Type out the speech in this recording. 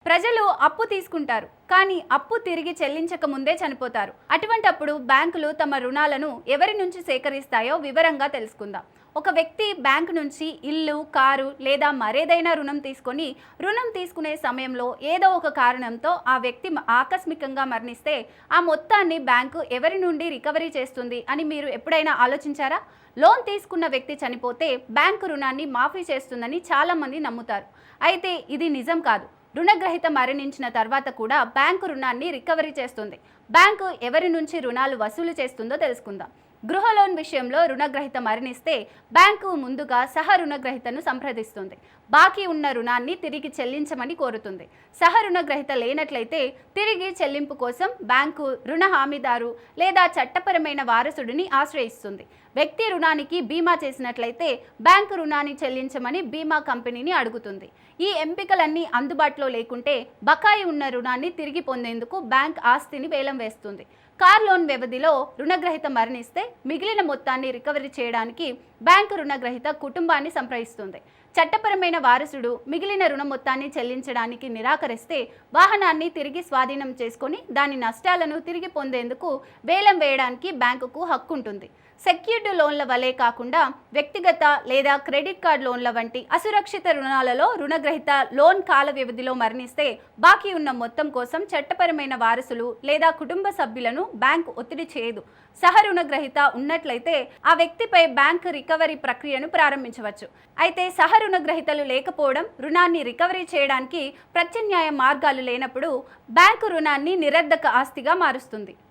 ప్రజలు అప్పు తీసుకుంటారు కానీ అప్పు తిరిగి చెల్లించక ముందే చనిపోతారు. అటువంటప్పుడు బ్యాంకులు తమ రుణాలను ఎవరి నుంచి సేకరిస్తాయో వివరంగా తెలుసుకుందాం. ఒక వ్యక్తి బ్యాంకు నుంచి ఇల్లు, కారు లేదా మరేదైనా రుణం తీసుకునే సమయంలో ఏదో ఒక కారణంతో ఆ వ్యక్తి ఆకస్మికంగా మరణిస్తే ఆ మొత్తాన్ని బ్యాంకు ఎవరి నుండి రికవరీ చేస్తుంది అని మీరు ఎప్పుడైనా ఆలోచించారా? లోన్ తీసుకున్న వ్యక్తి చనిపోతే బ్యాంకు రుణాన్ని మాఫీ చేస్తుందని చాలా మంది నమ్ముతారు. అయితే ఇది నిజం కాదు. రుణగ్రహీత మరణించిన తర్వాత కూడా బ్యాంకు రుణాన్ని రికవరీ చేస్తుంది. బ్యాంకు ఎవరి నుంచి రుణాలు వసూలు చేస్తుందో తెలుసుకుందాం. గృహ లోన్ విషయంలో రుణగ్రహీత మరణిస్తే బ్యాంకు ముందుగా సహ రుణగ్రహీతను సంప్రదిస్తుంది. బాకీ ఉన్న రుణాన్ని తిరిగి చెల్లించమని కోరుతుంది. సహ రుణగ్రహీత లేనట్లయితే తిరిగి చెల్లింపు కోసం బ్యాంకు రుణ హామీదారు లేదా చట్టపరమైన వారసుడిని ఆశ్రయిస్తుంది. వ్యక్తి రుణానికి బీమా చేసినట్లయితే బ్యాంకు రుణాన్ని చెల్లించమని బీమా కంపెనీని అడుగుతుంది. ఈ ఎంపికలన్నీ అందుబాటులో లేకుంటే బకాయి ఉన్న రుణాన్ని తిరిగి పొందేందుకు బ్యాంక్ ఆస్తిని వేలం వేస్తుంది. కార్ లోన్ వ్యవధిలో రుణగ్రహీత మరణిస్తే మిగిలిన మొత్తాన్ని రికవరీ చేయడానికి బ్యాంకు రుణగ్రహీత కుటుంబాన్ని సంప్రదిస్తుంది. చట్టపరమైన వారసుడు మిగిలిన రుణ మొత్తాన్ని చెల్లించడానికి నిరాకరిస్తే వాహనాన్ని తిరిగి స్వాధీనం చేసుకొని దాని నష్టాలను తిరిగి పొందేందుకు వేలం వేయడానికి బ్యాంకుకు హక్కు ఉంటుంది. సెక్యూర్డ్ లోన్ల వలె కాకుండా వ్యక్తిగత లేదా క్రెడిట్ కార్డ్ లోన్ల వంటి అసురక్షిత రుణాలలో రుణగ్రహీత లోన్ కాల వ్యవధిలో మరణిస్తే బాకీ ఉన్న మొత్తం కోసం చట్టపరమైన వారసులు లేదా కుటుంబ సభ్యులను బ్యాంకు ఒత్తిడి చేయదు. సహ రుణగ్రహీత ఉన్నట్లయితే ఆ వ్యక్తిపై బ్యాంకు రికవరీ ప్రక్రియను ప్రారంభించవచ్చు. అయితే సహ రుణగ్రహీతలు లేకపోవడం, రుణాన్ని రికవరీ చేయడానికి ప్రత్యామ్నాయ మార్గాలు లేనప్పుడు బ్యాంకు రుణాన్ని నిరర్ధక ఆస్తిగా మారుస్తుంది.